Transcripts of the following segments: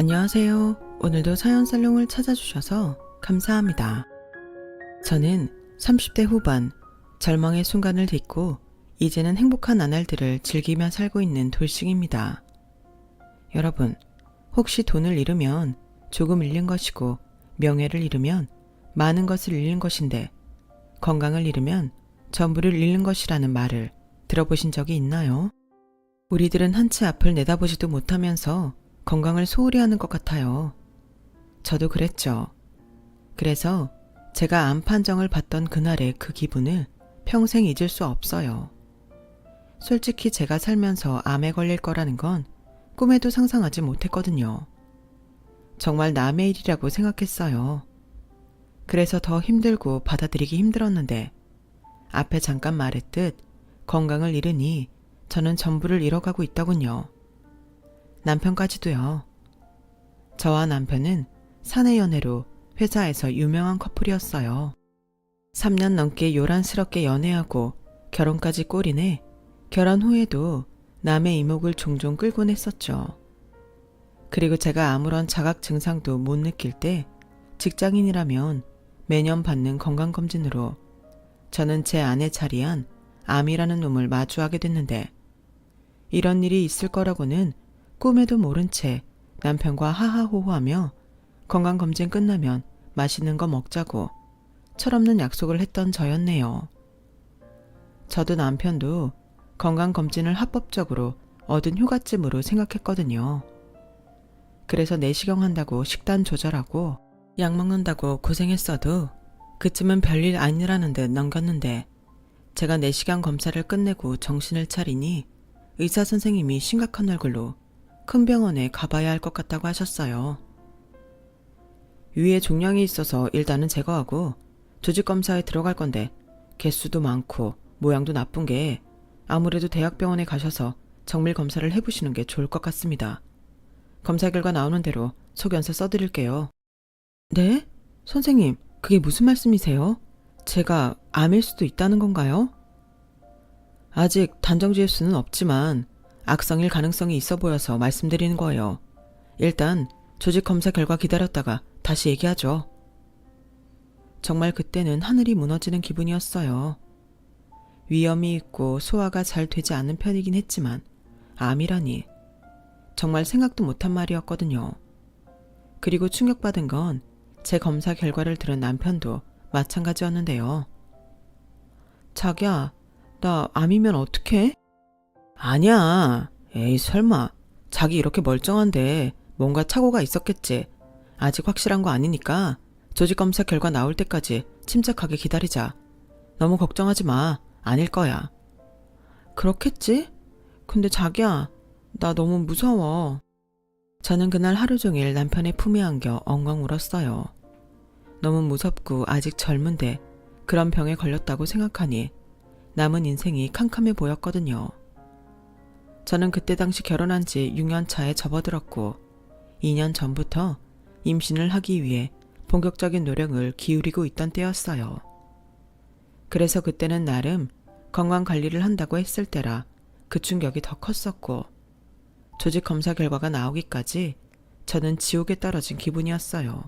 안녕하세요. 오늘도 사연살롱을 찾아주셔서 감사합니다. 저는 30대 후반 절망의 순간을 딛고 이제는 행복한 나날들을 즐기며 살고 있는 돌싱입니다. 여러분, 혹시 돈을 잃으면 조금 잃는 것이고 명예를 잃으면 많은 것을 잃는 것인데 건강을 잃으면 전부를 잃는 것이라는 말을 들어보신 적이 있나요? 우리들은 한 치 앞을 내다보지도 못하면서 건강을 소홀히 하는 것 같아요. 저도 그랬죠. 그래서 제가 암 판정을 받던 그날의 그 기분을 평생 잊을 수 없어요. 솔직히 제가 살면서 암에 걸릴 거라는 건 꿈에도 상상하지 못했거든요. 정말 남의 일이라고 생각했어요. 그래서 더 힘들고 받아들이기 힘들었는데 앞에 잠깐 말했듯 건강을 잃으니 저는 전부를 잃어가고 있더군요. 남편까지도요. 저와 남편은 사내 연애로 회사에서 유명한 커플이었어요. 3년 넘게 요란스럽게 연애하고 결혼까지 꼬리내 결혼 후에도 남의 이목을 종종 끌곤 했었죠. 그리고 제가 아무런 자각 증상도 못 느낄 때 직장인이라면 매년 받는 건강검진으로 저는 제 안에 자리한 암이라는 놈을 마주하게 됐는데 이런 일이 있을 거라고는 꿈에도 모른 채 남편과 하하호호하며 건강검진 끝나면 맛있는 거 먹자고 철없는 약속을 했던 저였네요. 저도 남편도 건강검진을 합법적으로 얻은 휴가쯤으로 생각했거든요. 그래서 내시경 한다고 식단 조절하고 약 먹는다고 고생했어도 그쯤은 별일 아니라는 듯 넘겼는데 제가 내시경 검사를 끝내고 정신을 차리니 의사 선생님이 심각한 얼굴로 큰 병원에 가봐야 할 것 같다고 하셨어요. 위에 종양이 있어서 일단은 제거하고 조직검사에 들어갈 건데 개수도 많고 모양도 나쁜 게 아무래도 대학병원에 가셔서 정밀 검사를 해보시는 게 좋을 것 같습니다. 검사 결과 나오는 대로 소견서 써드릴게요. 네? 선생님, 그게 무슨 말씀이세요? 제가 암일 수도 있다는 건가요? 아직 단정 지을 수는 없지만 악성일 가능성이 있어 보여서 말씀드리는 거예요. 일단 조직 검사 결과 기다렸다가 다시 얘기하죠. 정말 그때는 하늘이 무너지는 기분이었어요. 위염이 있고 소화가 잘 되지 않는 편이긴 했지만 암이라니 정말 생각도 못한 말이었거든요. 그리고 충격받은 건 제 검사 결과를 들은 남편도 마찬가지였는데요. 자기야, 나 암이면 어떡해? 아니야. 에이 설마. 자기 이렇게 멀쩡한데 뭔가 착오가 있었겠지. 아직 확실한 거 아니니까 조직검사 결과 나올 때까지 침착하게 기다리자. 너무 걱정하지 마. 아닐 거야. 그렇겠지? 근데 자기야, 나 너무 무서워. 저는 그날 하루 종일 남편의 품에 안겨 엉엉 울었어요. 너무 무섭고 아직 젊은데 그런 병에 걸렸다고 생각하니 남은 인생이 캄캄해 보였거든요. 저는 그때 당시 결혼한 지 6년 차에 접어들었고 2년 전부터 임신을 하기 위해 본격적인 노력을 기울이고 있던 때였어요. 그래서 그때는 나름 건강관리를 한다고 했을 때라 그 충격이 더 컸었고 조직 검사 결과가 나오기까지 저는 지옥에 떨어진 기분이었어요.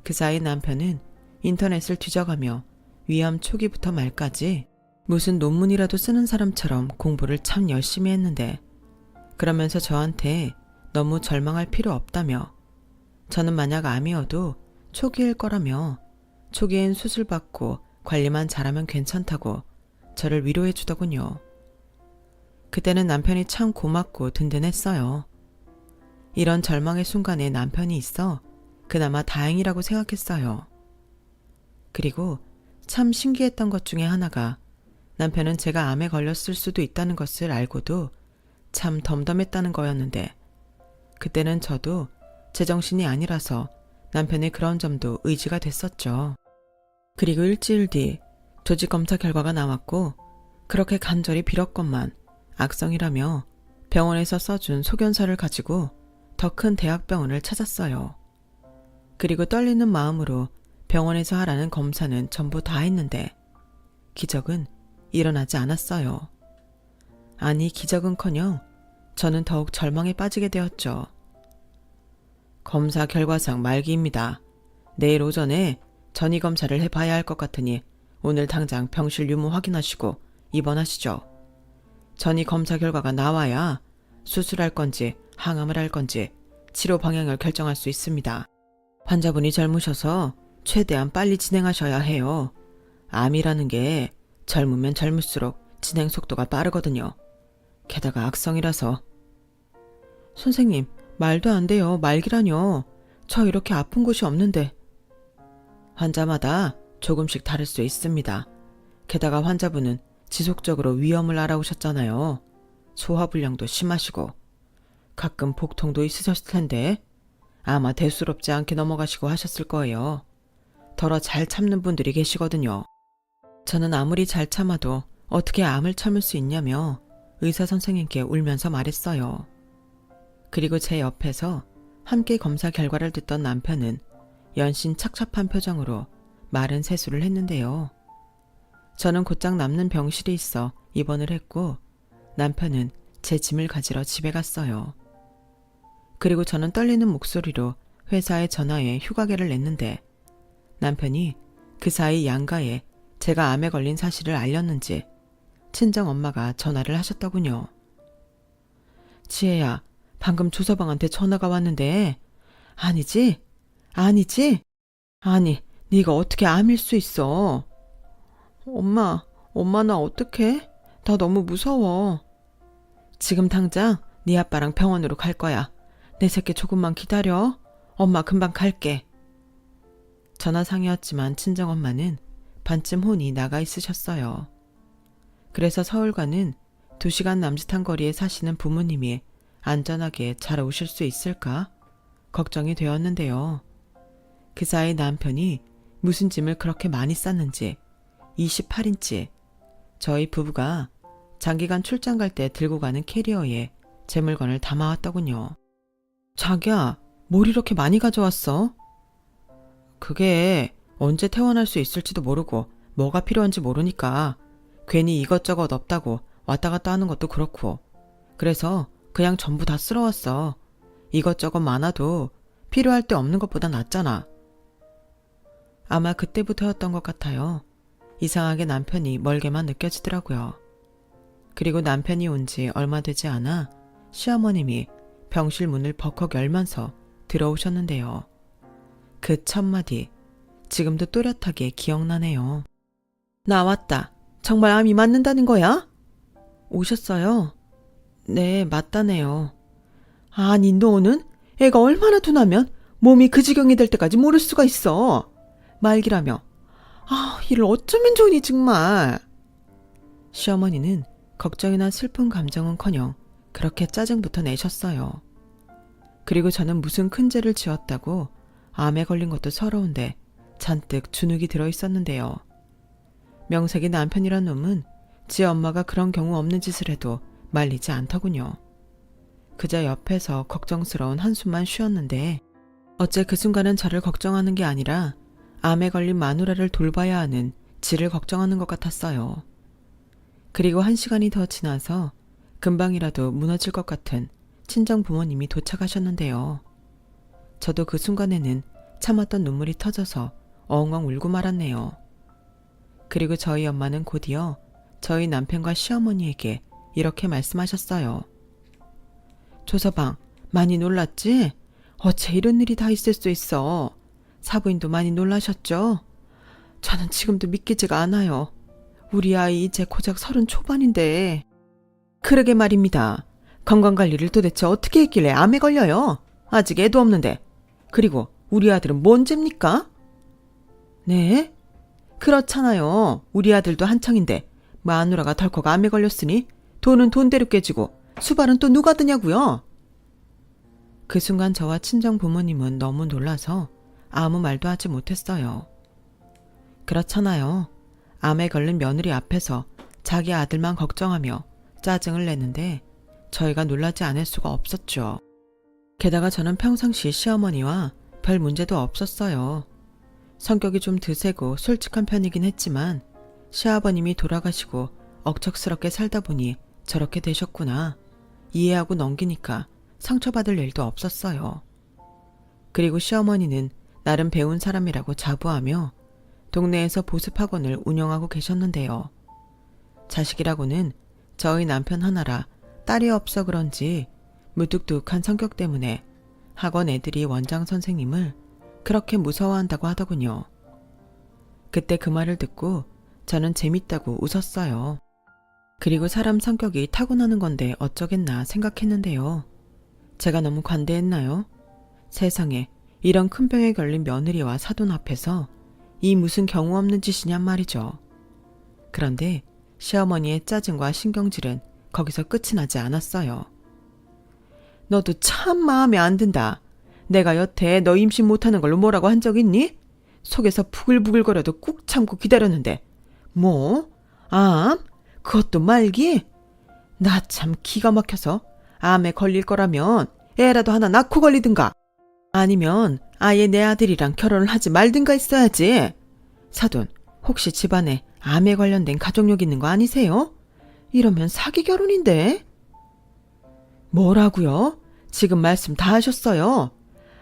그 사이 남편은 인터넷을 뒤져가며 위암 초기부터 말까지 무슨 논문이라도 쓰는 사람처럼 공부를 참 열심히 했는데 그러면서 저한테 너무 절망할 필요 없다며 저는 만약 암이어도 초기일 거라며 초기엔 수술받고 관리만 잘하면 괜찮다고 저를 위로해 주더군요. 그때는 남편이 참 고맙고 든든했어요. 이런 절망의 순간에 남편이 있어 그나마 다행이라고 생각했어요. 그리고 참 신기했던 것 중에 하나가 남편은 제가 암에 걸렸을 수도 있다는 것을 알고도 참 덤덤했다는 거였는데 그때는 저도 제정신이 아니라서 남편의 그런 점도 의지가 됐었죠. 그리고 일주일 뒤 조직검사 결과가 나왔고 그렇게 간절히 빌었건만 악성이라며 병원에서 써준 소견서를 가지고 더 큰 대학병원을 찾았어요. 그리고 떨리는 마음으로 병원에서 하라는 검사는 전부 다 했는데 기적은 일어나지 않았어요. 아니 기적은커녕 저는 더욱 절망에 빠지게 되었죠. 검사 결과상 말기입니다. 내일 오전에 전이 검사를 해봐야 할 것 같으니 오늘 당장 병실 유무 확인하시고 입원하시죠. 전이 검사 결과가 나와야 수술할 건지 항암을 할 건지 치료 방향을 결정할 수 있습니다. 환자분이 젊으셔서 최대한 빨리 진행하셔야 해요. 암이라는 게 젊으면 젊을수록 진행 속도가 빠르거든요. 게다가 악성이라서. 선생님, 말도 안 돼요. 말기라뇨. 저 이렇게 아픈 곳이 없는데. 환자마다 조금씩 다를 수 있습니다. 게다가 환자분은 지속적으로 위험을 알아오셨잖아요. 소화불량도 심하시고 가끔 복통도 있으셨을 텐데 아마 대수롭지 않게 넘어가시고 하셨을 거예요. 더러 잘 참는 분들이 계시거든요. 저는 아무리 잘 참아도 어떻게 암을 참을 수 있냐며 의사 선생님께 울면서 말했어요. 그리고 제 옆에서 함께 검사 결과를 듣던 남편은 연신 착잡한 표정으로 마른 세수를 했는데요. 저는 곧장 남는 병실이 있어 입원을 했고 남편은 제 짐을 가지러 집에 갔어요. 그리고 저는 떨리는 목소리로 회사에 전화해 휴가계를 냈는데 남편이 그 사이 양가에 제가 암에 걸린 사실을 알렸는지 친정엄마가 전화를 하셨더군요. 지혜야, 방금 조서방한테 전화가 왔는데 아니지? 아니, 네가 어떻게 암일 수 있어? 엄마 나 어떡해? 나 너무 무서워. 지금 당장 네 아빠랑 병원으로 갈 거야. 내 새끼 조금만 기다려. 엄마 금방 갈게. 전화상이었지만 친정엄마는 반쯤 혼이 나가 있으셨어요. 그래서 서울과는 2시간 남짓한 거리에 사시는 부모님이 안전하게 잘 오실 수 있을까 걱정이 되었는데요. 그 사이 남편이 무슨 짐을 그렇게 많이 쌌는지 28인치 저희 부부가 장기간 출장 갈 때 들고 가는 캐리어에 제 물건을 담아왔더군요. 자기야, 뭘 이렇게 많이 가져왔어? 그게 언제 퇴원할 수 있을지도 모르고 뭐가 필요한지 모르니까 괜히 이것저것 없다고 왔다 갔다 하는 것도 그렇고 그래서 그냥 전부 다 쓸어왔어. 이것저것 많아도 필요할 때 없는 것보다 낫잖아. 아마 그때부터였던 것 같아요. 이상하게 남편이 멀게만 느껴지더라고요. 그리고 남편이 온 지 얼마 되지 않아 시어머님이 병실 문을 벌컥 열면서 들어오셨는데요. 그 첫마디 지금도 또렷하게 기억나네요. 나왔다. 정말 암이 맞는다는 거야? 오셨어요? 네, 맞다네요. 아니, 너는 애가 얼마나 둔하면 몸이 그 지경이 될 때까지 모를 수가 있어. 말기라며. 이를 어쩌면 좋으니 정말. 시어머니는 걱정이나 슬픈 감정은커녕 그렇게 짜증부터 내셨어요. 그리고 저는 무슨 큰 죄를 지었다고 암에 걸린 것도 서러운데 잔뜩 주눅이 들어 있었는데요. 명색이 남편이란 놈은 지 엄마가 그런 경우 없는 짓을 해도 말리지 않더군요. 그저 옆에서 걱정스러운 한숨만 쉬었는데 어째 그 순간은 저를 걱정하는 게 아니라 암에 걸린 마누라를 돌봐야 하는 지를 걱정하는 것 같았어요. 그리고 1시간이 더 지나서 금방이라도 무너질 것 같은 친정 부모님이 도착하셨는데요. 저도 그 순간에는 참았던 눈물이 터져서 엉엉 울고 말았네요. 그리고 저희 엄마는 곧이어 저희 남편과 시어머니에게 이렇게 말씀하셨어요. 조서방, 많이 놀랐지? 어째 이런 일이 다 있을 수 있어. 사부인도 많이 놀라셨죠? 저는 지금도 믿기지가 않아요. 우리 아이 이제 고작 30 초반인데. 그러게 말입니다. 건강관리를 도대체 어떻게 했길래 암에 걸려요? 아직 애도 없는데. 그리고 우리 아들은 뭔 죄입니까? 네? 그렇잖아요. 우리 아들도 한창인데 마누라가 덜컥 암에 걸렸으니 돈은 돈대로 깨지고 수발은 또 누가 드냐고요? 그 순간 저와 친정 부모님은 너무 놀라서 아무 말도 하지 못했어요. 그렇잖아요. 암에 걸린 며느리 앞에서 자기 아들만 걱정하며 짜증을 내는데 저희가 놀라지 않을 수가 없었죠. 게다가 저는 평상시 시어머니와 별 문제도 없었어요. 성격이 좀 드세고 솔직한 편이긴 했지만 시아버님이 돌아가시고 억척스럽게 살다 보니 저렇게 되셨구나. 이해하고 넘기니까 상처받을 일도 없었어요. 그리고 시어머니는 나름 배운 사람이라고 자부하며 동네에서 보습학원을 운영하고 계셨는데요. 자식이라고는 저희 남편 하나라 딸이 없어 그런지 무뚝뚝한 성격 때문에 학원 애들이 원장 선생님을 그렇게 무서워한다고 하더군요. 그때 그 말을 듣고 저는 재밌다고 웃었어요. 그리고 사람 성격이 타고나는 건데 어쩌겠나 생각했는데요. 제가 너무 관대했나요? 세상에 이런 큰 병에 걸린 며느리와 사돈 앞에서 이 무슨 경우 없는 짓이냔 말이죠. 그런데 시어머니의 짜증과 신경질은 거기서 끝이 나지 않았어요. 너도 참 마음에 안 든다. 내가 여태 너 임신 못하는 걸로 뭐라고 한 적 있니? 속에서 부글부글거려도 꾹 참고 기다렸는데 뭐? 암? 그것도 말기? 나 참 기가 막혀서 암에 걸릴 거라면 애라도 하나 낳고 걸리든가 아니면 아예 내 아들이랑 결혼을 하지 말든가 했어야지. 사돈, 혹시 집안에 암에 관련된 가족력 있는 거 아니세요? 이러면 사기 결혼인데? 뭐라고요? 지금 말씀 다 하셨어요.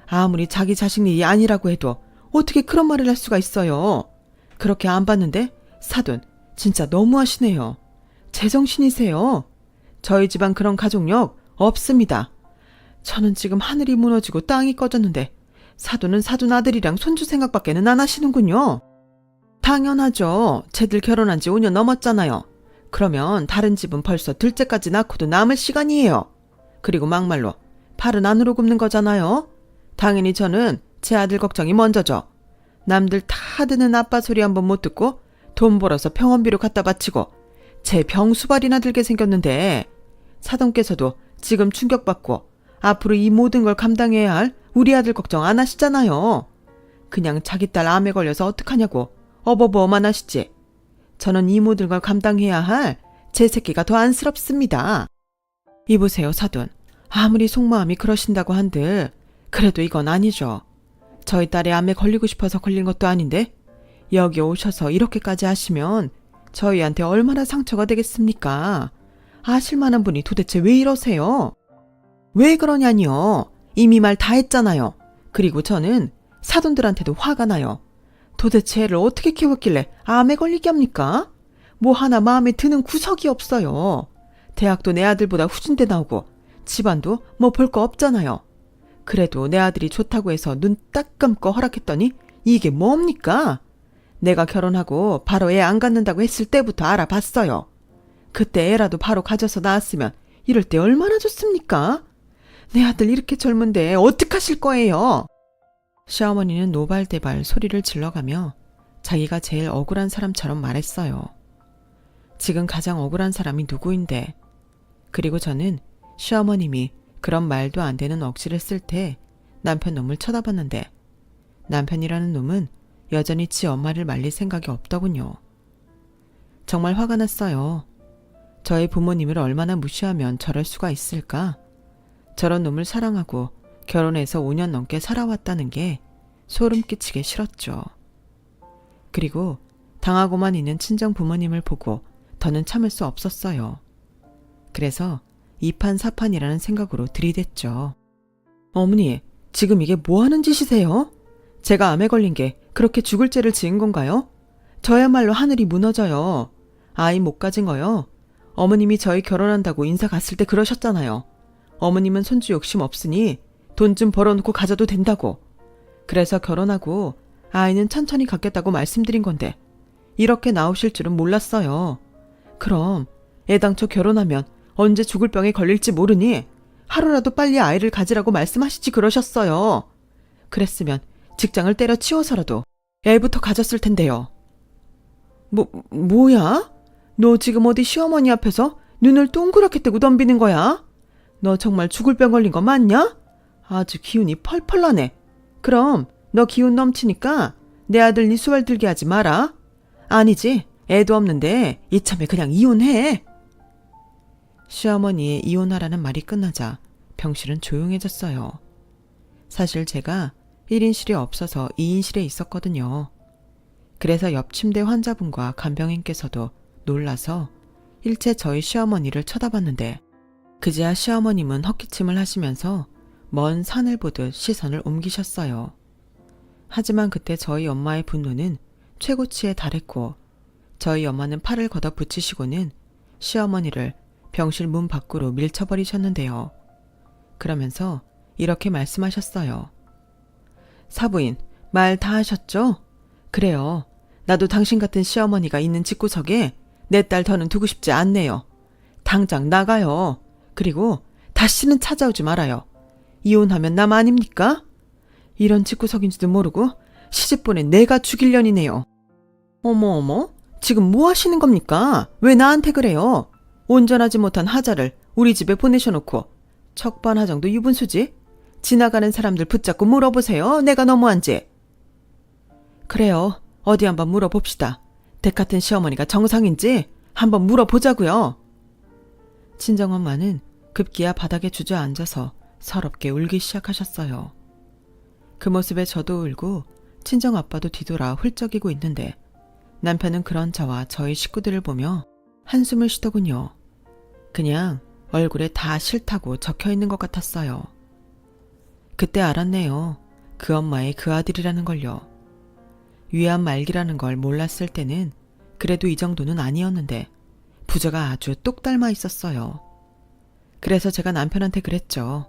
아무리 자기 자식 일이 아니라고 해도 어떻게 그런 말을 할 수가 있어요. 그렇게 안 봤는데 사돈 진짜 너무하시네요. 제정신이세요. 저희 집안 그런 가족력 없습니다. 저는 지금 하늘이 무너지고 땅이 꺼졌는데 사돈은 사돈 아들이랑 손주 생각밖에는 안 하시는군요. 당연하죠. 쟤들 결혼한 지 5년 넘었잖아요. 그러면 다른 집은 벌써 둘째까지 낳고도 남을 시간이에요. 그리고 막말로 팔은 안으로 굽는 거잖아요. 당연히 저는 제 아들 걱정이 먼저죠. 남들 다 듣는 아빠 소리 한번 못 듣고 돈 벌어서 병원비로 갖다 바치고 제 병수발이나 들게 생겼는데 사돈께서도 지금 충격받고 앞으로 이 모든 걸 감당해야 할 우리 아들 걱정 안 하시잖아요. 그냥 자기 딸 암에 걸려서 어떡하냐고 어버버만 하시지. 저는 이 모든 걸 감당해야 할 제 새끼가 더 안쓰럽습니다. 이보세요 사돈. 아무리 속마음이 그러신다고 한들 그래도 이건 아니죠. 저희 딸의 암에 걸리고 싶어서 걸린 것도 아닌데 여기 오셔서 이렇게까지 하시면 저희한테 얼마나 상처가 되겠습니까? 아실 만한 분이 도대체 왜 이러세요? 왜 그러냐니요. 이미 말 다 했잖아요. 그리고 저는 사돈들한테도 화가 나요. 도대체 애를 어떻게 키웠길래 암에 걸리게 합니까? 뭐 하나 마음에 드는 구석이 없어요. 대학도 내 아들보다 후진대 나오고 집안도 뭐 볼 거 없잖아요. 그래도 내 아들이 좋다고 해서 눈 딱 감고 허락했더니 이게 뭡니까? 내가 결혼하고 바로 애 안 갖는다고 했을 때부터 알아봤어요. 그때 애라도 바로 가져서 낳았으면 이럴 때 얼마나 좋습니까? 내 아들 이렇게 젊은데 어떡하실 거예요? 시어머니는 노발대발 소리를 질러가며 자기가 제일 억울한 사람처럼 말했어요. 지금 가장 억울한 사람이 누구인데. 그리고 저는 시어머님이 그런 말도 안 되는 억지를 쓸 때 남편 놈을 쳐다봤는데 남편이라는 놈은 여전히 지 엄마를 말릴 생각이 없더군요. 정말 화가 났어요. 저희 부모님을 얼마나 무시하면 저럴 수가 있을까? 저런 놈을 사랑하고 결혼해서 5년 넘게 살아왔다는 게 소름 끼치게 싫었죠. 그리고 당하고만 있는 친정 부모님을 보고 더는 참을 수 없었어요. 그래서 이판사판이라는 생각으로 들이댔죠. 어머니, 지금 이게 뭐 하는 짓이세요? 제가 암에 걸린 게 그렇게 죽을 죄를 지은 건가요? 저야말로 하늘이 무너져요. 아이 못 가진 거요. 어머님이 저희 결혼한다고 인사 갔을 때 그러셨잖아요. 어머님은 손주 욕심 없으니 돈 좀 벌어놓고 가져도 된다고. 그래서 결혼하고 아이는 천천히 갖겠다고 말씀드린 건데 이렇게 나오실 줄은 몰랐어요. 그럼 애당초 결혼하면 언제 죽을 병에 걸릴지 모르니 하루라도 빨리 아이를 가지라고 말씀하시지 그러셨어요. 그랬으면 직장을 때려치워서라도 애부터 가졌을 텐데요. 뭐야? 너 지금 어디 시어머니 앞에서 눈을 동그랗게 뜨고 덤비는 거야? 너 정말 죽을 병 걸린 거 맞냐? 아주 기운이 펄펄 나네. 그럼 너 기운 넘치니까 내 아들 네 수발 들게 하지 마라. 아니지, 애도 없는데 이참에 그냥 이혼해. 시어머니의 이혼하라는 말이 끝나자 병실은 조용해졌어요. 사실 제가 1인실이 없어서 2인실에 있었거든요. 그래서 옆 침대 환자분과 간병인께서도 놀라서 일체 저희 시어머니를 쳐다봤는데 그제야 시어머님은 헛기침을 하시면서 먼 산을 보듯 시선을 옮기셨어요. 하지만 그때 저희 엄마의 분노는 최고치에 달했고 저희 엄마는 팔을 걷어 붙이시고는 시어머니를 병실 문 밖으로 밀쳐버리셨는데요. 그러면서 이렇게 말씀하셨어요. 사부인, 말 다 하셨죠? 그래요. 나도 당신 같은 시어머니가 있는 집구석에 내 딸 더는 두고 싶지 않네요. 당장 나가요. 그리고 다시는 찾아오지 말아요. 이혼하면 남 아닙니까? 이런 집구석인지도 모르고 시집 보낸 내가 죽일년이네요. 어머, 지금 뭐 하시는 겁니까? 왜 나한테 그래요? 온전하지 못한 하자를 우리 집에 보내셔놓고 척반하정도 유분수지? 지나가는 사람들 붙잡고 물어보세요. 내가 너무한지. 그래요. 어디 한번 물어봅시다. 댁 같은 시어머니가 정상인지 한번 물어보자고요. 친정엄마는 급기야 바닥에 주저앉아서 서럽게 울기 시작하셨어요. 그 모습에 저도 울고 친정아빠도 뒤돌아 훌쩍이고 있는데 남편은 그런 저와 저희 식구들을 보며 한숨을 쉬더군요. 그냥 얼굴에 다 싫다고 적혀있는 것 같았어요. 그때 알았네요. 그 엄마의 그 아들이라는 걸요. 위암 말기라는 걸 몰랐을 때는 그래도 이 정도는 아니었는데 부자가 아주 똑 닮아 있었어요. 그래서 제가 남편한테 그랬죠.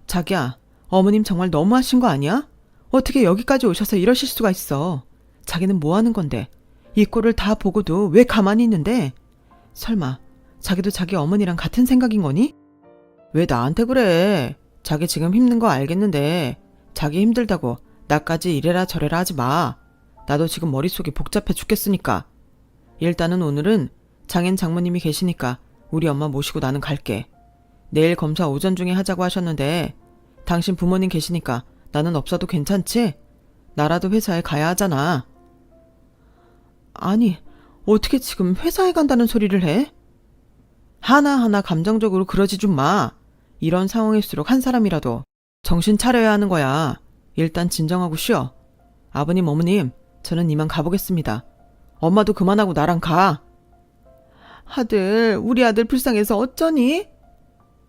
자기야, 어머님 정말 너무하신 거 아니야? 어떻게 여기까지 오셔서 이러실 수가 있어. 자기는 뭐 하는 건데 이 꼴을 다 보고도 왜 가만히 있는데? 설마 자기도 자기 어머니랑 같은 생각인 거니? 왜 나한테 그래? 자기 지금 힘든 거 알겠는데 자기 힘들다고 나까지 이래라 저래라 하지 마. 나도 지금 머릿속이 복잡해 죽겠으니까. 일단은 오늘은 장인 장모님이 계시니까 우리 엄마 모시고 나는 갈게. 내일 검사 오전 중에 하자고 하셨는데 당신 부모님 계시니까 나는 없어도 괜찮지? 나라도 회사에 가야 하잖아. 아니, 어떻게 지금 회사에 간다는 소리를 해? 하나하나 감정적으로 그러지 좀 마. 이런 상황일수록 한 사람이라도 정신 차려야 하는 거야. 일단 진정하고 쉬어. 아버님, 어머님, 저는 이만 가보겠습니다. 엄마도 그만하고 나랑 가. 아들, 우리 아들 불쌍해서 어쩌니?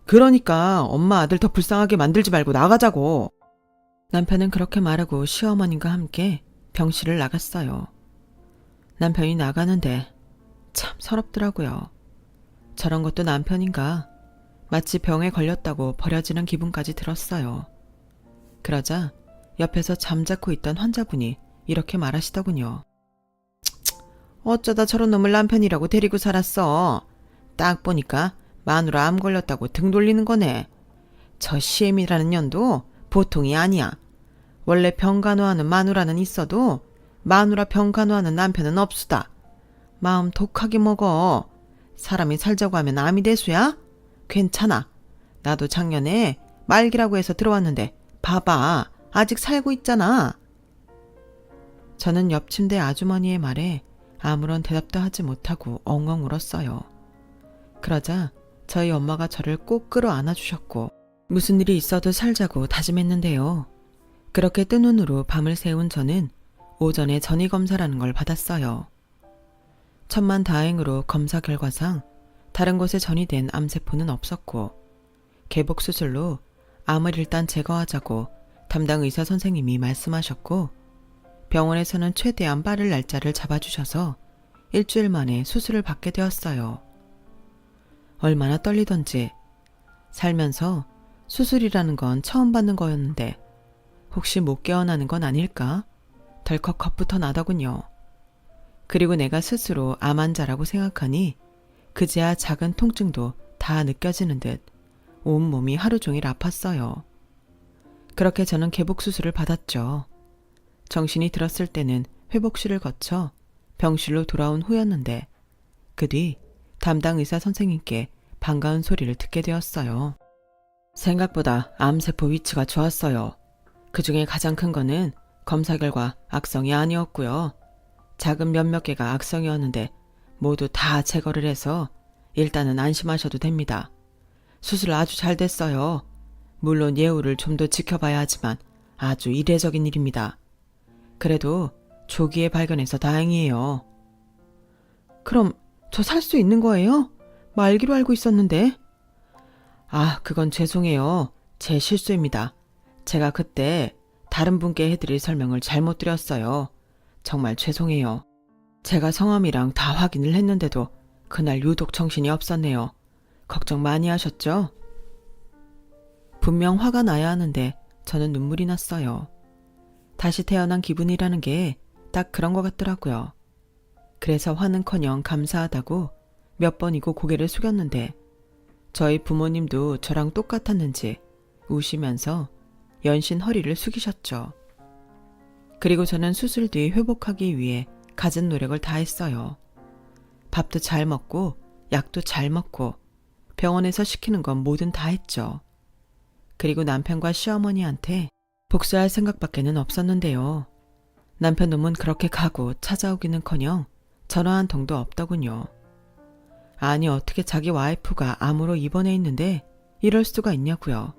그러니까 엄마 아들 더 불쌍하게 만들지 말고 나가자고. 남편은 그렇게 말하고 시어머님과 함께 병실을 나갔어요. 남편이 나가는데 참 서럽더라고요. 저런 것도 남편인가? 마치 병에 걸렸다고 버려지는 기분까지 들었어요. 그러자 옆에서 잠자코 있던 환자분이 이렇게 말하시더군요. 어쩌다 저런 놈을 남편이라고 데리고 살았어. 딱 보니까 마누라 암 걸렸다고 등 돌리는 거네. 저 시엠이라는 년도 보통이 아니야. 원래 병간호하는 마누라는 있어도 마누라 병간호하는 남편은 없수다. 마음 독하게 먹어. 사람이 살자고 하면 암이 대수야? 괜찮아. 나도 작년에 말기라고 해서 들어왔는데 봐봐. 아직 살고 있잖아. 저는 옆 침대 아주머니의 말에 아무런 대답도 하지 못하고 엉엉 울었어요. 그러자 저희 엄마가 저를 꼭 끌어안아 주셨고 무슨 일이 있어도 살자고 다짐했는데요. 그렇게 뜬 눈으로 밤을 새운 저는 오전에 전이검사라는 걸 받았어요. 천만다행으로 검사 결과상 다른 곳에 전이된 암세포는 없었고 개복수술로 암을 일단 제거하자고 담당 의사 선생님이 말씀하셨고 병원에서는 최대한 빠른 날짜를 잡아주셔서 일주일 만에 수술을 받게 되었어요. 얼마나 떨리던지 살면서 수술이라는 건 처음 받는 거였는데 혹시 못 깨어나는 건 아닐까? 덜컥 겁부터 나더군요. 그리고 내가 스스로 암 환자라고 생각하니 그제야 작은 통증도 다 느껴지는 듯 온몸이 하루 종일 아팠어요. 그렇게 저는 개복수술을 받았죠. 정신이 들었을 때는 회복실을 거쳐 병실로 돌아온 후였는데 그 뒤 담당 의사 선생님께 반가운 소리를 듣게 되었어요. 생각보다 암세포 위치가 좋았어요. 그중에 가장 큰 거는 검사 결과 악성이 아니었고요. 작은 몇몇 개가 악성이었는데 모두 다 제거를 해서 일단은 안심하셔도 됩니다. 수술 아주 잘 됐어요. 물론 예후를 좀 더 지켜봐야 하지만 아주 이례적인 일입니다. 그래도 조기에 발견해서 다행이에요. 그럼 저 살 수 있는 거예요? 말기로 알고 있었는데. 아, 그건 죄송해요. 제 실수입니다. 제가 그때 다른 분께 해드릴 설명을 잘못 드렸어요. 정말 죄송해요. 제가 성함이랑 다 확인을 했는데도 그날 유독 정신이 없었네요. 걱정 많이 하셨죠? 분명 화가 나야 하는데 저는 눈물이 났어요. 다시 태어난 기분이라는 게 딱 그런 것 같더라고요. 그래서 화는커녕 감사하다고 몇 번이고 고개를 숙였는데 저희 부모님도 저랑 똑같았는지 우시면서 연신 허리를 숙이셨죠. 그리고 저는 수술 뒤 회복하기 위해 갖은 노력을 다했어요. 밥도 잘 먹고 약도 잘 먹고 병원에서 시키는 건 뭐든 다 했죠. 그리고 남편과 시어머니한테 복수할 생각밖에는 없었는데요. 남편 놈은 그렇게 가고 찾아오기는커녕 전화 한 통도 없더군요. 아니 어떻게 자기 와이프가 암으로 입원해 있는데 이럴 수가 있냐고요.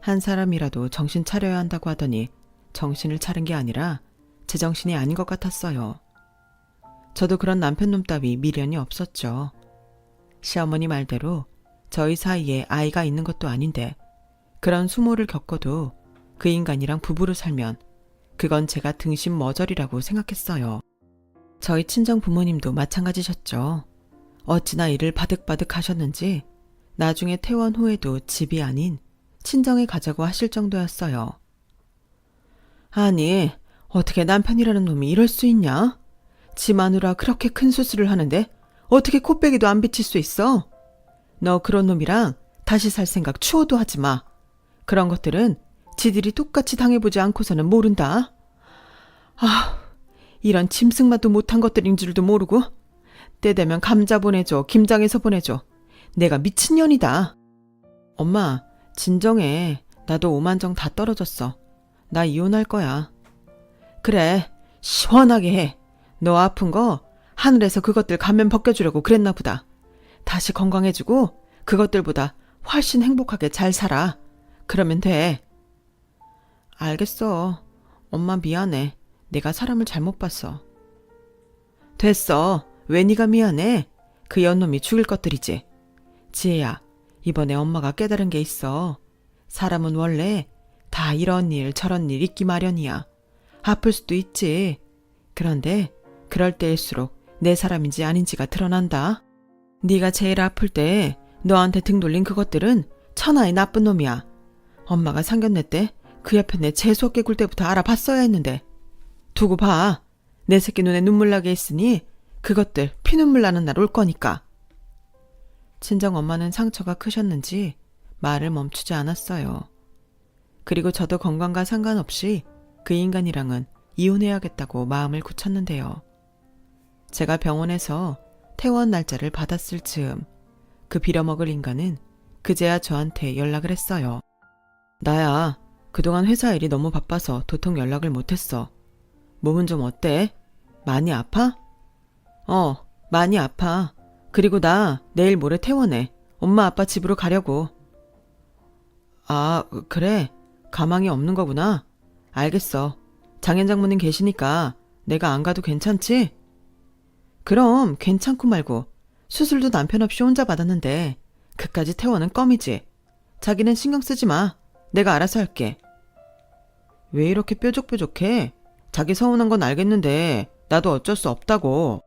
한 사람이라도 정신 차려야 한다고 하더니 정신을 차린 게 아니라 제정신이 아닌 것 같았어요. 저도 그런 남편놈 따위 미련이 없었죠. 시어머니 말대로 저희 사이에 아이가 있는 것도 아닌데 그런 수모를 겪어도 그 인간이랑 부부로 살면 그건 제가 등신 머저리라고 생각했어요. 저희 친정 부모님도 마찬가지셨죠. 어찌나 일을 바득바득 하셨는지 나중에 퇴원 후에도 집이 아닌 친정에 가자고 하실 정도였어요. 아니 어떻게 남편이라는 놈이 이럴 수 있냐? 지 마누라 그렇게 큰 수술을 하는데 어떻게 코빼기도 안 비칠 수 있어? 너 그런 놈이랑 다시 살 생각 추호도 하지 마. 그런 것들은 지들이 똑같이 당해보지 않고서는 모른다. 아, 이런 짐승만도 못한 것들인 줄도 모르고 때 되면 감자 보내줘, 김장해서 보내줘. 내가 미친년이다. 엄마, 진정해. 나도 오만정 다 떨어졌어. 나 이혼할 거야. 그래, 시원하게 해. 너 아픈 거 하늘에서 그것들 가면 벗겨주려고 그랬나 보다. 다시 건강해지고 그것들보다 훨씬 행복하게 잘 살아. 그러면 돼. 알겠어. 엄마 미안해. 내가 사람을 잘못 봤어. 됐어. 왜 네가 미안해? 그 연놈이 죽일 것들이지. 지혜야, 이번에 엄마가 깨달은 게 있어. 사람은 원래 다 이런 일 저런 일 있기 마련이야. 아플 수도 있지. 그런데 그럴 때일수록 내 사람인지 아닌지가 드러난다. 네가 제일 아플 때 너한테 등 돌린 그것들은 천하의 나쁜 놈이야. 엄마가 상견례 때 그 옆에 내 재수없게 굴 때부터 알아봤어야 했는데. 두고 봐. 내 새끼 눈에 눈물 나게 했으니 그것들 피눈물 나는 날 올 거니까. 친정 엄마는 상처가 크셨는지 말을 멈추지 않았어요. 그리고 저도 건강과 상관없이 그 인간이랑은 이혼해야겠다고 마음을 굳혔는데요. 제가 병원에서 퇴원 날짜를 받았을 즈음 그 빌어먹을 인간은 그제야 저한테 연락을 했어요. 나야, 그동안 회사 일이 너무 바빠서 도통 연락을 못했어. 몸은 좀 어때? 많이 아파? 많이 아파. 그리고 나 내일 모레 퇴원해. 엄마 아빠 집으로 가려고. 아, 그래. 가망이 없는 거구나. 알겠어. 장현 장모님 계시니까 내가 안 가도 괜찮지? 그럼 괜찮고 말고. 수술도 남편 없이 혼자 받았는데 그까지 퇴원은 껌이지. 자기는 신경 쓰지 마. 내가 알아서 할게. 왜 이렇게 뾰족뾰족해? 자기 서운한 건 알겠는데 나도 어쩔 수 없다고.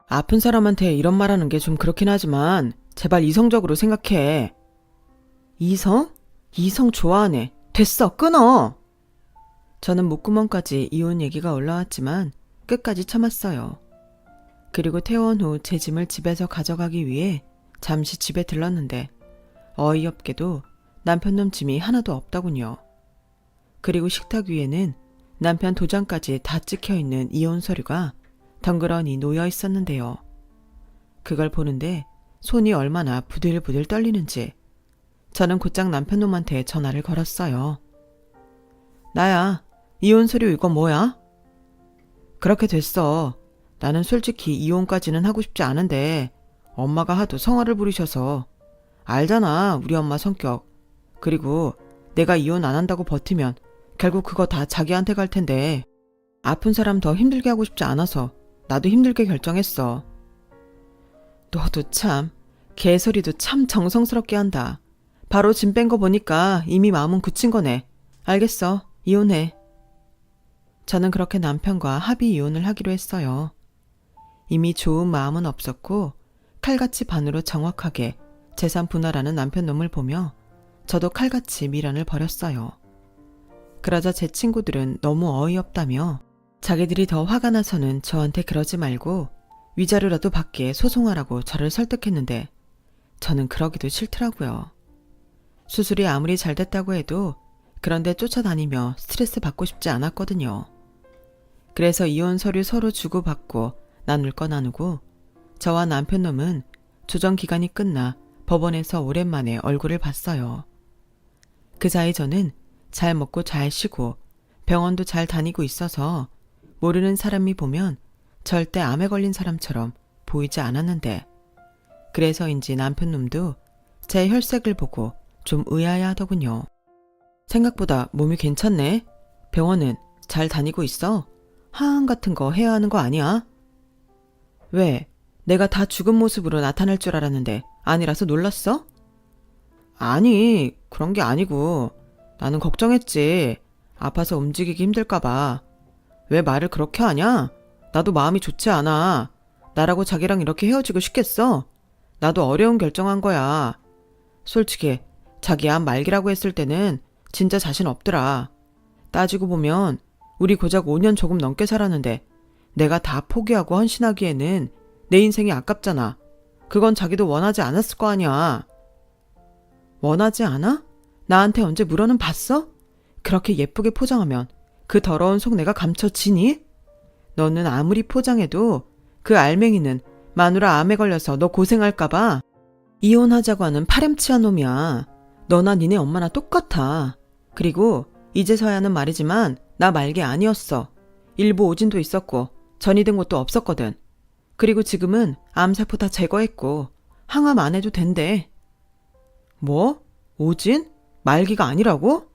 아픈 사람한테 이런 말하는 게 좀 그렇긴 하지만 제발 이성적으로 생각해. 이성? 이성 좋아하네. 됐어, 끊어. 저는 목구멍까지 이혼 얘기가 올라왔지만 끝까지 참았어요. 그리고 퇴원 후 제 짐을 집에서 가져가기 위해 잠시 집에 들렀는데 어이없게도 남편놈 짐이 하나도 없더군요. 그리고 식탁 위에는 남편 도장까지 다 찍혀있는 이혼 서류가 덩그러니 놓여 있었는데요. 그걸 보는데 손이 얼마나 부들부들 떨리는지 저는 곧장 남편놈한테 전화를 걸었어요. 나야, 이혼 서류 이거 뭐야? 그렇게 됐어. 나는 솔직히 이혼까지는 하고 싶지 않은데 엄마가 하도 성화를 부리셔서. 알잖아, 우리 엄마 성격. 그리고 내가 이혼 안 한다고 버티면 결국 그거 다 자기한테 갈 텐데 아픈 사람 더 힘들게 하고 싶지 않아서 나도 힘들게 결정했어. 너도 참, 개소리도 참 정성스럽게 한다. 바로 짐 뺀 거 보니까 이미 마음은 굳힌 거네. 알겠어. 이혼해. 저는 그렇게 남편과 합의 이혼을 하기로 했어요. 이미 좋은 마음은 없었고 칼같이 반으로 정확하게 재산 분할하는 남편 놈을 보며 저도 칼같이 미련을 버렸어요. 그러자 제 친구들은 너무 어이없다며 자기들이 더 화가 나서는 저한테 그러지 말고 위자료라도 받게 소송하라고 저를 설득했는데 저는 그러기도 싫더라고요. 수술이 아무리 잘 됐다고 해도 그런데 쫓아다니며 스트레스 받고 싶지 않았거든요. 그래서 이혼 서류 서로 주고받고 나눌 거 나누고 저와 남편 놈은 조정 기간이 끝나 법원에서 오랜만에 얼굴을 봤어요. 그 사이 저는 잘 먹고 잘 쉬고 병원도 잘 다니고 있어서 모르는 사람이 보면 절대 암에 걸린 사람처럼 보이지 않았는데 그래서인지 남편 놈도 제 혈색을 보고 좀 의아해하더군요. 생각보다 몸이 괜찮네. 병원은 잘 다니고 있어? 하안 같은 거 해야 하는 거 아니야? 왜? 내가 다 죽은 모습으로 나타날 줄 알았는데 아니라서 놀랐어? 아니, 그런 게 아니고 나는 걱정했지. 아파서 움직이기 힘들까 봐. 왜 말을 그렇게 하냐? 나도 마음이 좋지 않아. 나라고 자기랑 이렇게 헤어지고 싶겠어? 나도 어려운 결정한 거야. 솔직히 자기 암 말기라고 했을 때는 진짜 자신 없더라. 따지고 보면 우리 고작 5년 조금 넘게 살았는데 내가 다 포기하고 헌신하기에는 내 인생이 아깝잖아. 그건 자기도 원하지 않았을 거 아니야. 원하지 않아? 나한테 언제 물어는 봤어? 그렇게 예쁘게 포장하면 그 더러운 속 내가 감춰지니? 너는 아무리 포장해도 그 알맹이는 마누라 암에 걸려서 너 고생할까봐 이혼하자고 하는 파렴치한 놈이야. 너나 니네 엄마나 똑같아. 그리고 이제서야 하는 말이지만 나 말기 아니었어. 일부 오진도 있었고 전이 든 것도 없었거든. 그리고 지금은 암세포 다 제거했고 항암 안 해도 된대. 뭐? 오진? 말기가 아니라고?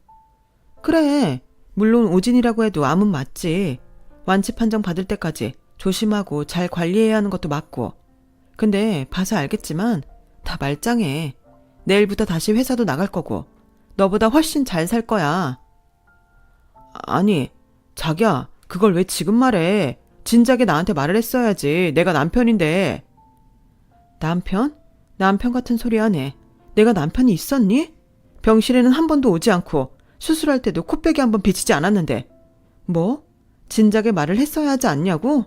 그래. 물론 오진이라고 해도 암은 맞지. 완치 판정 받을 때까지 조심하고 잘 관리해야 하는 것도 맞고. 근데 봐서 알겠지만 다 말짱해. 내일부터 다시 회사도 나갈 거고 너보다 훨씬 잘 살 거야. 아니, 자기야, 그걸 왜 지금 말해? 진작에 나한테 말을 했어야지. 내가 남편인데. 남편? 남편 같은 소리 하네. 내가 남편이 있었니? 병실에는 한 번도 오지 않고 수술할 때도 코빼기 한 번 비치지 않았는데. 뭐? 진작에 말을 했어야 하지 않냐고?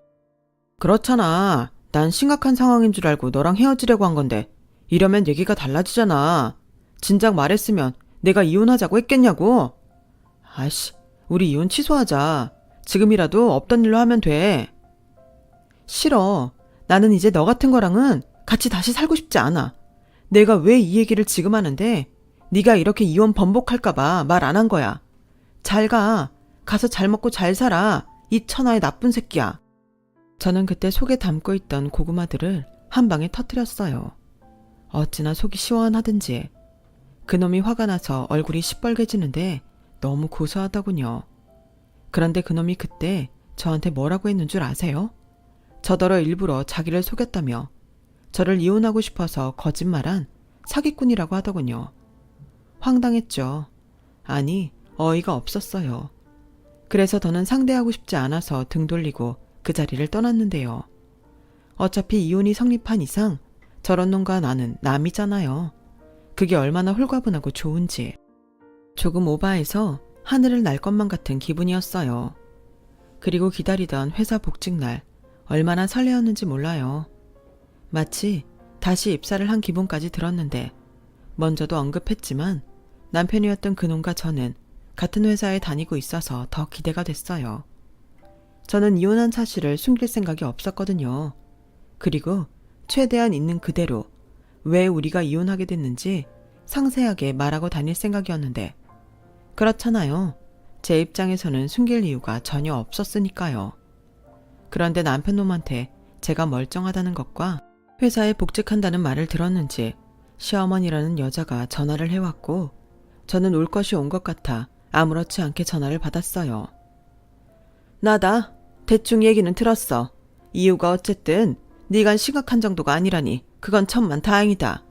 그렇잖아. 난 심각한 상황인 줄 알고 너랑 헤어지려고 한 건데 이러면 얘기가 달라지잖아. 진작 말했으면 내가 이혼하자고 했겠냐고. 아이씨, 우리 이혼 취소하자. 지금이라도 없던 일로 하면 돼. 싫어. 나는 이제 너 같은 거랑은 같이 다시 살고 싶지 않아. 내가 왜 이 얘기를 지금 하는데 네가 이렇게 이혼 번복할까 봐 말 안 한 거야. 잘 가. 가서 잘 먹고 잘 살아. 이 천하의 나쁜 새끼야. 저는 그때 속에 담고 있던 고구마들을 한 방에 터뜨렸어요. 어찌나 속이 시원하든지. 그놈이 화가 나서 얼굴이 시뻘개지는데 너무 고소하더군요. 그런데 그놈이 그때 저한테 뭐라고 했는 줄 아세요? 저더러 일부러 자기를 속였다며 저를 이혼하고 싶어서 거짓말한 사기꾼이라고 하더군요. 황당했죠. 아니, 어이가 없었어요. 그래서 더는 상대하고 싶지 않아서 등 돌리고 그 자리를 떠났는데요. 어차피 이혼이 성립한 이상 저런 놈과 나는 남이잖아요. 그게 얼마나 홀가분하고 좋은지. 조금 오바해서 하늘을 날 것만 같은 기분이었어요. 그리고 기다리던 회사 복직날 얼마나 설레었는지 몰라요. 마치 다시 입사를 한 기분까지 들었는데 먼저도 언급했지만 남편이었던 그놈과 저는 같은 회사에 다니고 있어서 더 기대가 됐어요. 저는 이혼한 사실을 숨길 생각이 없었거든요. 그리고 최대한 있는 그대로 왜 우리가 이혼하게 됐는지 상세하게 말하고 다닐 생각이었는데 그렇잖아요. 제 입장에서는 숨길 이유가 전혀 없었으니까요. 그런데 남편놈한테 제가 멀쩡하다는 것과 회사에 복직한다는 말을 들었는지 시어머니라는 여자가 전화를 해왔고 저는 올 것이 온 것 같아 아무렇지 않게 전화를 받았어요. 나다. 대충 얘기는 들었어. 이유가 어쨌든 네가 심각한 정도가 아니라니 그건 천만 다행이다.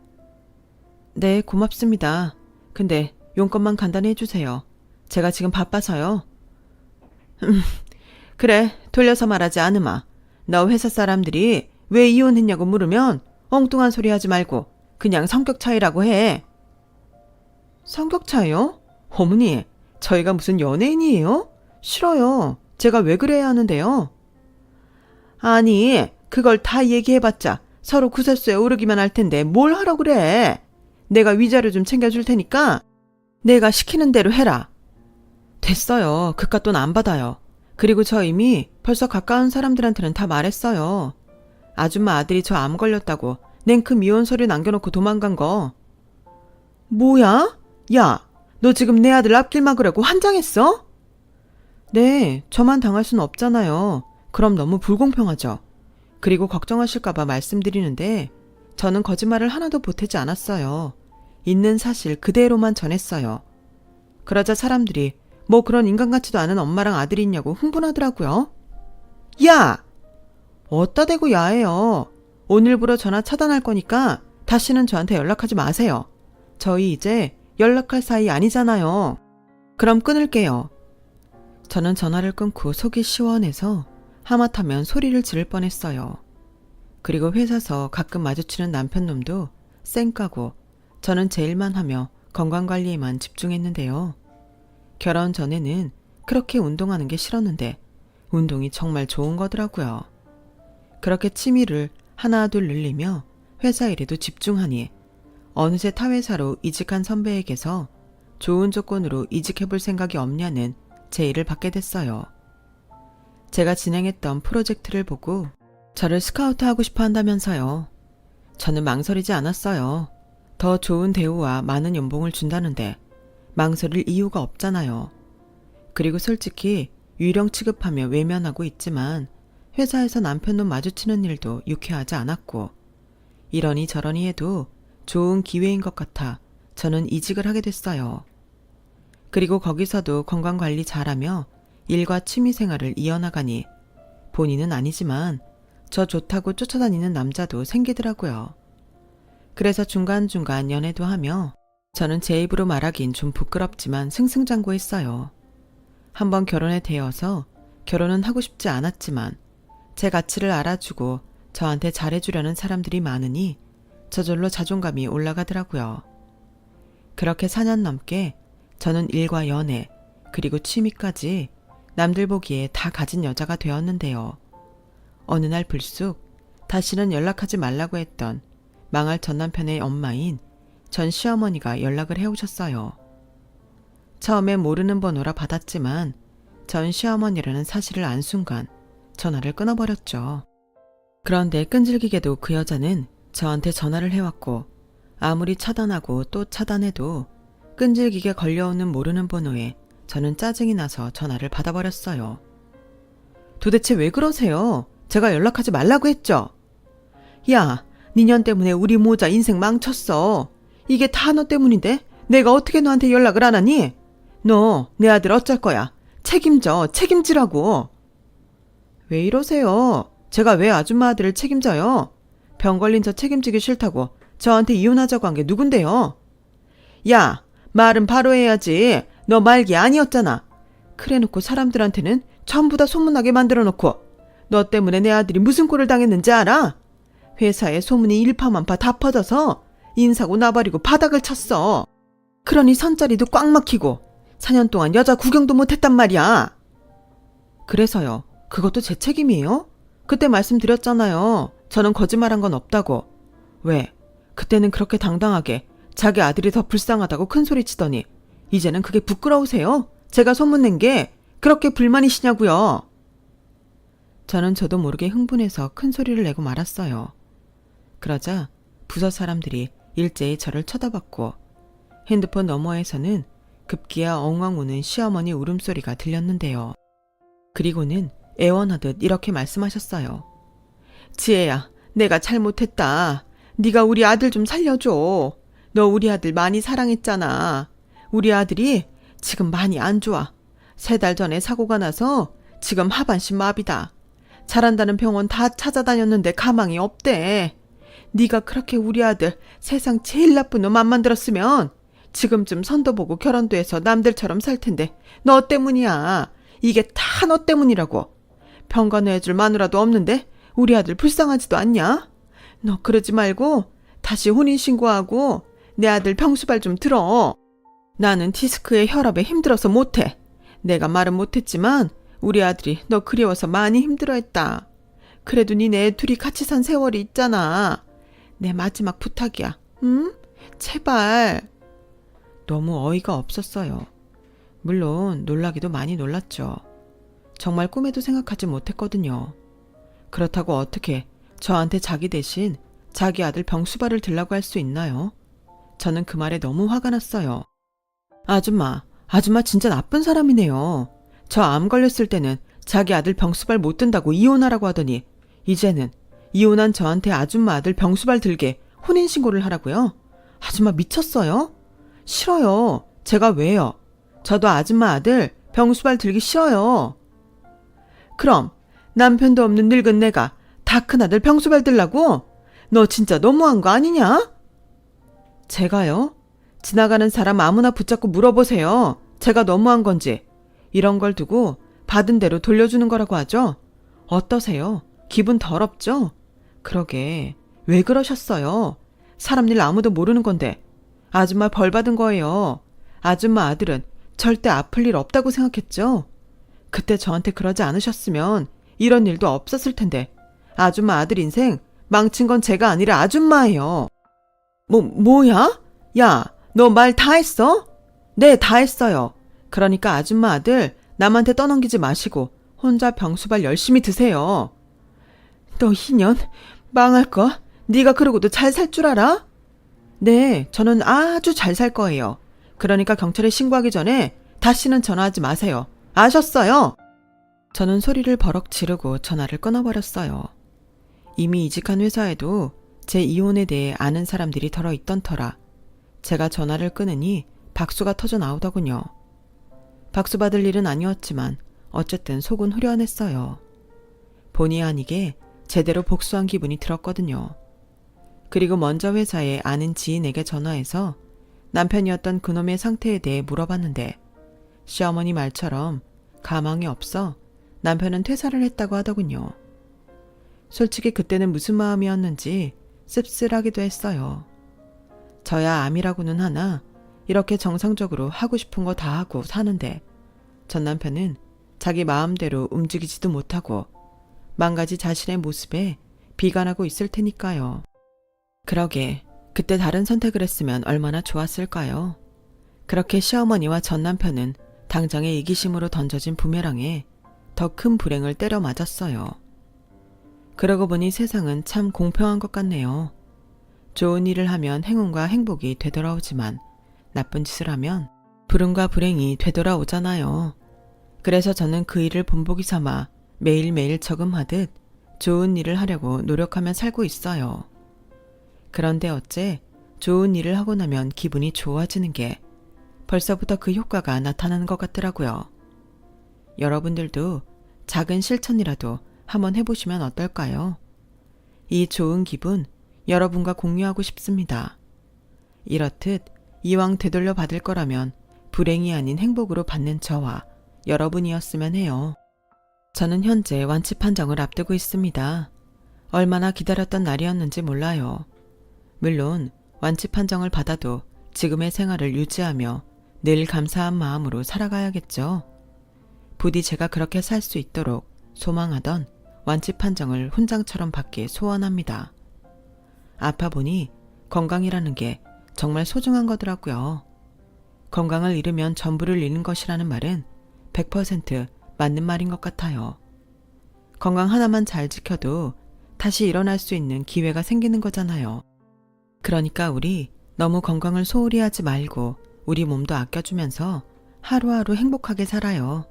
네, 고맙습니다. 근데 용건만 간단히 해주세요. 제가 지금 바빠서요. 그래, 돌려서 말하지 않으마. 너 회사 사람들이 왜 이혼했냐고 물으면 엉뚱한 소리 하지 말고 그냥 성격 차이라고 해. 성격 차이요? 어머니, 저희가 무슨 연예인이에요? 싫어요. 제가 왜 그래야 하는데요? 아니, 그걸 다 얘기해봤자 서로 구설수에 오르기만 할 텐데 뭘 하러 그래? 내가 위자료 좀 챙겨줄 테니까 내가 시키는 대로 해라. 됐어요. 그깟 돈 안 받아요. 그리고 저 이미 벌써 가까운 사람들한테는 다 말했어요. 아줌마 아들이 저 암 걸렸다고 냉큼 이혼 서류 남겨놓고 도망간 거. 뭐야? 야, 너 지금 내 아들 앞길 막으려고 환장했어? 네, 저만 당할 순 없잖아요. 그럼 너무 불공평하죠. 그리고 걱정하실까봐 말씀드리는데 저는 거짓말을 하나도 보태지 않았어요. 있는 사실 그대로만 전했어요. 그러자 사람들이 뭐 그런 인간 같지도 않은 엄마랑 아들이 있냐고 흥분하더라고요. 야! 어따 대고 야해요. 오늘부로 전화 차단할 거니까 다시는 저한테 연락하지 마세요. 저희 이제 연락할 사이 아니잖아요. 그럼 끊을게요. 저는 전화를 끊고 속이 시원해서 하마터면 소리를 지를 뻔했어요. 그리고 회사서 가끔 마주치는 남편놈도 쌩까고 저는 제 일만 하며 건강관리에만 집중했는데요. 결혼 전에는 그렇게 운동하는 게 싫었는데 운동이 정말 좋은 거더라고요. 그렇게 취미를 하나 둘 늘리며 회사 일에도 집중하니 어느새 타회사로 이직한 선배에게서 좋은 조건으로 이직해볼 생각이 없냐는 제의를 받게 됐어요. 제가 진행했던 프로젝트를 보고 저를 스카우트하고 싶어 한다면서요. 저는 망설이지 않았어요. 더 좋은 대우와 많은 연봉을 준다는데 망설일 이유가 없잖아요. 그리고 솔직히 유령 취급하며 외면하고 있지만 회사에서 남편놈 마주치는 일도 유쾌하지 않았고 이러니 저러니 해도 좋은 기회인 것 같아 저는 이직을 하게 됐어요. 그리고 거기서도 건강관리 잘하며 일과 취미생활을 이어나가니 본인은 아니지만 저 좋다고 쫓아다니는 남자도 생기더라고요. 그래서 중간중간 연애도 하며 저는 제 입으로 말하긴 좀 부끄럽지만 승승장구했어요. 한번 결혼에 대어서 결혼은 하고 싶지 않았지만 제 가치를 알아주고 저한테 잘해주려는 사람들이 많으니 저절로 자존감이 올라가더라고요. 그렇게 4년 넘게 저는 일과 연애 그리고 취미까지 남들 보기에 다 가진 여자가 되었는데요. 어느 날 불쑥 다시는 연락하지 말라고 했던 망할 전남편의 엄마인 전 시어머니가 연락을 해오셨어요. 처음에 모르는 번호라 받았지만 전 시어머니라는 사실을 안 순간 전화를 끊어버렸죠. 그런데 끈질기게도 그 여자는 저한테 전화를 해왔고 아무리 차단하고 또 차단해도 끈질기게 걸려오는 모르는 번호에 저는 짜증이 나서 전화를 받아버렸어요. 도대체 왜 그러세요? 제가 연락하지 말라고 했죠? 야, 니년 때문에 우리 모자 인생 망쳤어. 이게 다 너 때문인데 내가 어떻게 너한테 연락을 안 하니? 너 내 아들 어쩔 거야? 책임지라고. 왜 이러세요? 제가 왜 아줌마 아들을 책임져요? 병 걸린 저 책임지기 싫다고 저한테 이혼하자고 한 게 누군데요? 야, 말은 바로 해야지. 너 말기 아니었잖아. 그래놓고 사람들한테는 전부 다 소문나게 만들어놓고 너 때문에 내 아들이 무슨 꼴을 당했는지 알아? 회사에 소문이 일파만파 다 퍼져서 인사고 나발이고 바닥을 쳤어. 그러니 선자리도 꽉 막히고 4년 동안 여자 구경도 못했단 말이야. 그래서요. 그것도 제 책임이에요? 그때 말씀드렸잖아요. 저는 거짓말한 건 없다고. 왜? 그때는 그렇게 당당하게 자기 아들이 더 불쌍하다고 큰소리치더니 이제는 그게 부끄러우세요? 제가 소문낸 게 그렇게 불만이시냐고요. 저는 저도 모르게 흥분해서 큰소리를 내고 말았어요. 그러자 부서 사람들이 일제히 저를 쳐다봤고 핸드폰 너머에서는 급기야 엉엉 우는 시어머니 울음소리가 들렸는데요. 그리고는 애원하듯 이렇게 말씀하셨어요. 지혜야, 내가 잘못했다. 네가 우리 아들 좀 살려줘. 너 우리 아들 많이 사랑했잖아. 우리 아들이 지금 많이 안 좋아. 3달 전에 사고가 나서 지금 하반신 마비다. 잘한다는 병원 다 찾아다녔는데 가망이 없대. 네가 그렇게 우리 아들 세상 제일 나쁜 놈 안 만들었으면 지금쯤 선도 보고 결혼도 해서 남들처럼 살 텐데 너 때문이야. 이게 다 너 때문이라고. 병간호해줄 마누라도 없는데 우리 아들 불쌍하지도 않냐? 너 그러지 말고 다시 혼인신고하고 내 아들 병수발 좀 들어. 나는 디스크에 혈압에 힘들어서 못해. 내가 말은 못했지만 우리 아들이 너 그리워서 많이 힘들어했다. 그래도 니네 둘이 같이 산 세월이 있잖아. 내 마지막 부탁이야. 응? 제발. 너무 어이가 없었어요. 물론 놀라기도 많이 놀랐죠. 정말 꿈에도 생각하지 못했거든요. 그렇다고 어떻게 저한테 자기 대신 자기 아들 병수발을 들라고 할 수 있나요? 저는 그 말에 너무 화가 났어요. 아줌마 진짜 나쁜 사람이네요. 저 암 걸렸을 때는 자기 아들 병수발 못 든다고 이혼하라고 하더니 이제는 이혼한 저한테 아줌마 아들 병수발 들게 혼인신고를 하라고요? 아줌마 미쳤어요? 싫어요. 제가 왜요? 저도 아줌마 아들 병수발 들기 싫어요. 그럼 남편도 없는 늙은 내가 다 큰아들 병수발 들라고? 너 진짜 너무한 거 아니냐? 제가요? 지나가는 사람 아무나 붙잡고 물어보세요. 제가 너무한 건지. 이런 걸 두고 받은 대로 돌려주는 거라고 하죠? 어떠세요? 기분 더럽죠? 그러게 왜 그러셨어요? 사람 일 아무도 모르는 건데. 아줌마 벌 받은 거예요. 아줌마 아들은 절대 아플 일 없다고 생각했죠? 그때 저한테 그러지 않으셨으면 이런 일도 없었을 텐데. 아줌마 아들 인생 망친 건 제가 아니라 아줌마예요. 뭐야? 야, 너 말 다 했어? 네, 다 했어요. 그러니까 아줌마 아들 남한테 떠넘기지 마시고 혼자 병수발 열심히 드세요. 너 희년 망할 거? 네가 그러고도 잘 살 줄 알아? 네, 저는 아주 잘 살 거예요. 그러니까 경찰에 신고하기 전에 다시는 전화하지 마세요. 아셨어요? 저는 소리를 버럭 지르고 전화를 끊어버렸어요. 이미 이직한 회사에도 제 이혼에 대해 아는 사람들이 덜어 있던 터라 제가 전화를 끊으니 박수가 터져 나오더군요. 박수 받을 일은 아니었지만 어쨌든 속은 후련했어요. 본의 아니게 제대로 복수한 기분이 들었거든요. 그리고 먼저 회사에 아는 지인에게 전화해서 남편이었던 그놈의 상태에 대해 물어봤는데 시어머니 말처럼 가망이 없어 남편은 퇴사를 했다고 하더군요. 솔직히 그때는 무슨 마음이었는지 씁쓸하기도 했어요. 저야 암이라고는 하나 이렇게 정상적으로 하고 싶은 거 다 하고 사는데 전 남편은 자기 마음대로 움직이지도 못하고 망가지 자신의 모습에 비관하고 있을 테니까요. 그러게 그때 다른 선택을 했으면 얼마나 좋았을까요? 그렇게 시어머니와 전 남편은 당장의 이기심으로 던져진 부메랑에 더 큰 불행을 때려 맞았어요. 그러고 보니 세상은 참 공평한 것 같네요. 좋은 일을 하면 행운과 행복이 되돌아오지만 나쁜 짓을 하면 불운과 불행이 되돌아오잖아요. 그래서 저는 그 일을 본보기 삼아 매일매일 저금하듯 좋은 일을 하려고 노력하며 살고 있어요. 그런데 어째 좋은 일을 하고 나면 기분이 좋아지는 게 벌써부터 그 효과가 나타나는 것 같더라고요. 여러분들도 작은 실천이라도 한번 해보시면 어떨까요? 이 좋은 기분 여러분과 공유하고 싶습니다. 이렇듯 이왕 되돌려 받을 거라면 불행이 아닌 행복으로 받는 저와 여러분이었으면 해요. 저는 현재 완치 판정을 앞두고 있습니다. 얼마나 기다렸던 날이었는지 몰라요. 물론 완치 판정을 받아도 지금의 생활을 유지하며 늘 감사한 마음으로 살아가야겠죠. 부디 제가 그렇게 살 수 있도록 소망하던 완치 판정을 훈장처럼 받길 소원합니다. 아파 보니 건강이라는 게 정말 소중한 거더라고요. 건강을 잃으면 전부를 잃는 것이라는 말은 100% 맞는 말인 것 같아요. 건강 하나만 잘 지켜도 다시 일어날 수 있는 기회가 생기는 거잖아요. 그러니까 우리 너무 건강을 소홀히 하지 말고 우리 몸도 아껴주면서 하루하루 행복하게 살아요.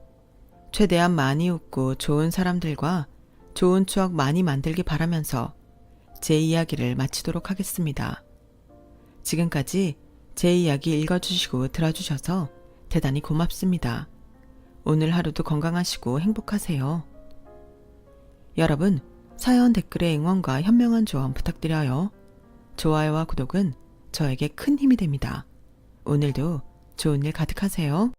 최대한 많이 웃고 좋은 사람들과 좋은 추억 많이 만들기 바라면서 제 이야기를 마치도록 하겠습니다. 지금까지 제 이야기 읽어주시고 들어주셔서 대단히 고맙습니다. 오늘 하루도 건강하시고 행복하세요. 여러분, 사연 댓글에 응원과 현명한 조언 부탁드려요. 좋아요와 구독은 저에게 큰 힘이 됩니다. 오늘도 좋은 일 가득하세요.